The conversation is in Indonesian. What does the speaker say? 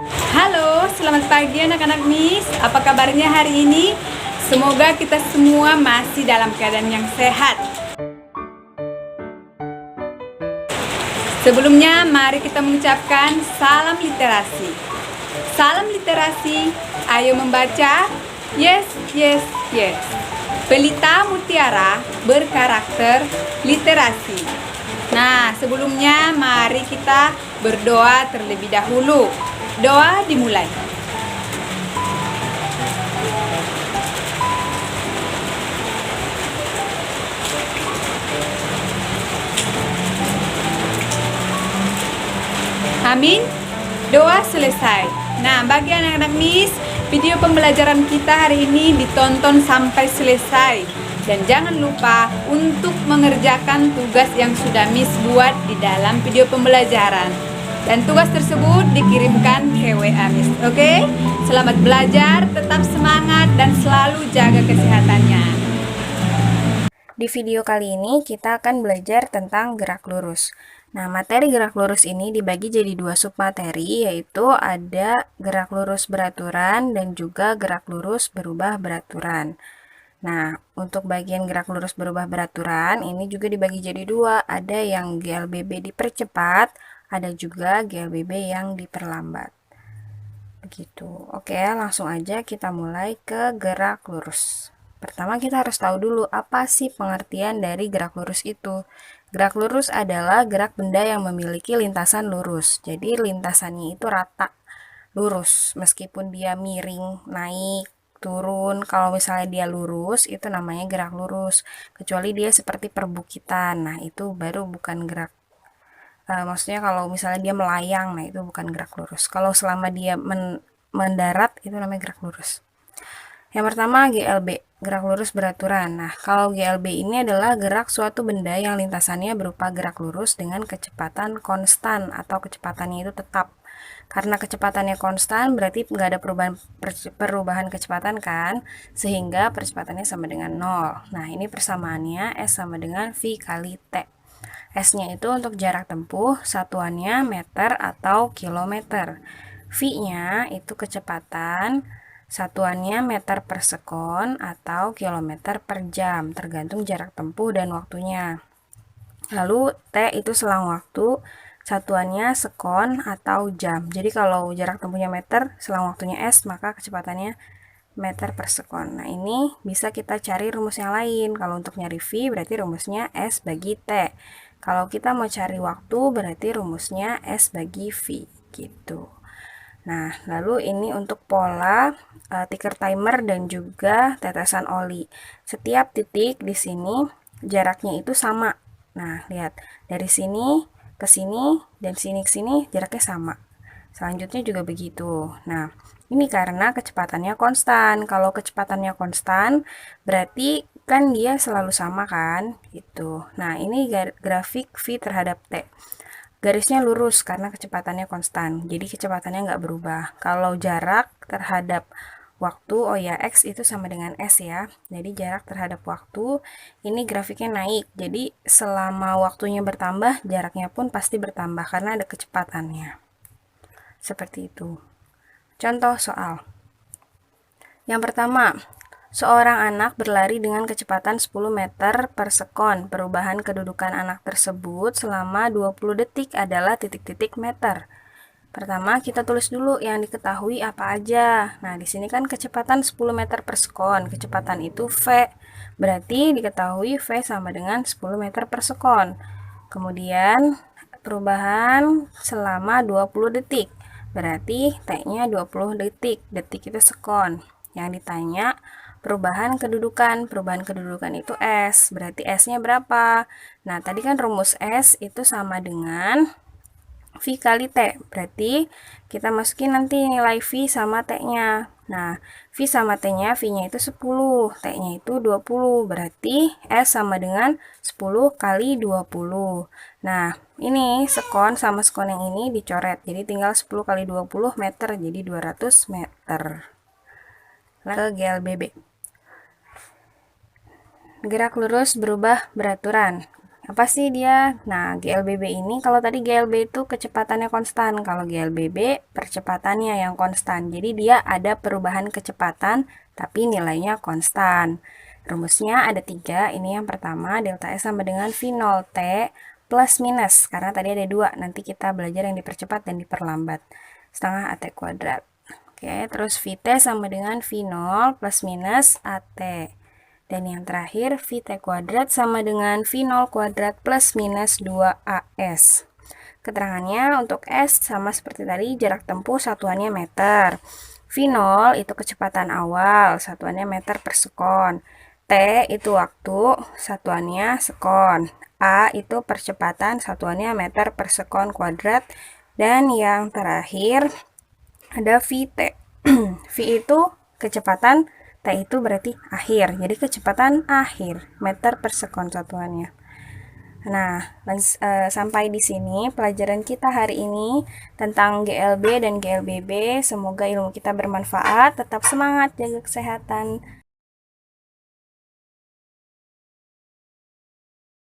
Halo, selamat pagi anak-anak Miss. Apa kabarnya hari ini? Semoga kita semua masih dalam keadaan yang sehat. Sebelumnya, mari kita mengucapkan salam literasi. Salam literasi, ayo membaca. Yes, yes, yes. Pelita mutiara berkarakter literasi. Nah, sebelumnya mari kita berdoa terlebih dahulu. Doa dimulai. Amin. Doa selesai. Nah, bagi anak-anak Miss, video pembelajaran kita hari ini ditonton sampai selesai. Dan jangan lupa untuk mengerjakan tugas yang sudah Miss buat di dalam video pembelajaran. Dan tugas tersebut dikirimkan ke WA Miss. Oke? Selamat belajar, tetap semangat, dan selalu jaga kesehatannya. Di video kali ini kita akan belajar tentang gerak lurus. Nah, materi gerak lurus ini dibagi jadi dua submateri, yaitu ada gerak lurus beraturan dan juga gerak lurus berubah beraturan. Nah, untuk bagian gerak lurus berubah beraturan ini juga dibagi jadi dua, ada yang GLBB dipercepat, ada juga GLBB yang diperlambat. Begitu. Oke, langsung aja kita mulai ke gerak lurus. Pertama kita harus tahu dulu apa sih pengertian dari gerak lurus itu. Gerak lurus adalah gerak benda yang memiliki lintasan lurus. Jadi lintasannya itu rata, lurus. Meskipun dia miring, naik, turun, kalau misalnya dia lurus itu namanya gerak lurus. Kecuali dia seperti perbukitan. Nah, itu baru bukan gerak. Maksudnya kalau misalnya dia melayang, nah itu bukan gerak lurus. Kalau selama dia mendarat itu namanya gerak lurus. Yang pertama GLB, gerak lurus beraturan. Nah, kalau GLB ini adalah gerak suatu benda yang lintasannya berupa gerak lurus dengan kecepatan konstan atau kecepatannya itu tetap. Karena kecepatannya konstan berarti nggak ada perubahan kecepatan kan, sehingga percepatannya sama dengan 0. Nah, ini persamaannya S sama dengan V kali T. S-nya itu untuk jarak tempuh, satuannya meter atau kilometer. V-nya itu kecepatan, satuannya meter per sekon atau kilometer per jam, tergantung jarak tempuh dan waktunya. Lalu T itu selang waktu, satuannya sekon atau jam. Jadi kalau jarak tempuhnya meter, selang waktunya S, maka kecepatannya meter per sekon. Nah, ini bisa kita cari rumus yang lain. Kalau untuk nyari V berarti rumusnya S bagi T. Kalau kita mau cari waktu berarti rumusnya S bagi V gitu. Nah, lalu ini untuk pola ticker timer dan juga tetesan oli. Setiap titik di sini jaraknya itu sama. Nah, lihat dari sini ke sini dan sini ke sini jaraknya sama. Selanjutnya juga begitu. Nah, ini karena kecepatannya konstan. Kalau kecepatannya konstan, berarti kan dia selalu sama kan? Gitu. Nah, ini grafik V terhadap T. Garisnya lurus karena kecepatannya konstan. Jadi kecepatannya nggak berubah. Kalau jarak terhadap waktu, oh ya, X itu sama dengan S ya. Jadi jarak terhadap waktu, ini grafiknya naik. Jadi selama waktunya bertambah, jaraknya pun pasti bertambah karena ada kecepatannya. Seperti itu. Contoh soal. Yang pertama, seorang anak berlari dengan kecepatan 10 meter per sekon. Perubahan kedudukan anak tersebut selama 20 detik adalah titik-titik meter. Pertama, kita tulis dulu yang diketahui apa aja. Nah, di sini kan kecepatan 10 meter per sekon. Kecepatan itu V. Berarti diketahui V sama dengan 10 meter per sekon. Kemudian, perubahan selama 20 detik. Berarti T-nya 20 detik. Detik itu sekon. Yang ditanya perubahan kedudukan. Perubahan kedudukan itu S. Berarti S-nya berapa? Nah, tadi kan rumus S itu sama dengan V kali T. Berarti kita masukin nanti nilai V sama T-nya. Nah, V sama T-nya, V-nya itu 10, T-nya itu 20. Berarti S sama dengan 10 kali 20. Nah, ini sekon sama sekon yang ini dicoret. Jadi tinggal 10 kali 20 meter, jadi 200 meter. Ke GLBB. Gerak lurus berubah beraturan. Apa sih dia? Nah, GLBB ini kalau tadi GLB itu kecepatannya konstan, kalau GLBB percepatannya yang konstan. Jadi dia ada perubahan kecepatan tapi nilainya konstan. Rumusnya ada 3. Ini yang pertama, delta S sama dengan V0 T plus minus. Karena tadi ada 2, nanti kita belajar yang dipercepat dan diperlambat. Setengah AT kuadrat. Oke, terus VT sama dengan V0 plus minus AT. Dan yang terakhir, Vt kuadrat sama dengan V0 kuadrat plus minus 2AS. Keterangannya untuk S sama seperti tadi, jarak tempuh satuannya meter. V0 itu kecepatan awal, satuannya meter per sekon. T itu waktu, satuannya sekon. A itu percepatan, satuannya meter per sekon kuadrat. Dan yang terakhir ada Vt. V itu kecepatan, T itu berarti akhir. Jadi kecepatan akhir, meter per sekon satuannya. Nah, sampai di sini pelajaran kita hari ini tentang GLB dan GLBB. Semoga ilmu kita bermanfaat. Tetap semangat, jaga kesehatan.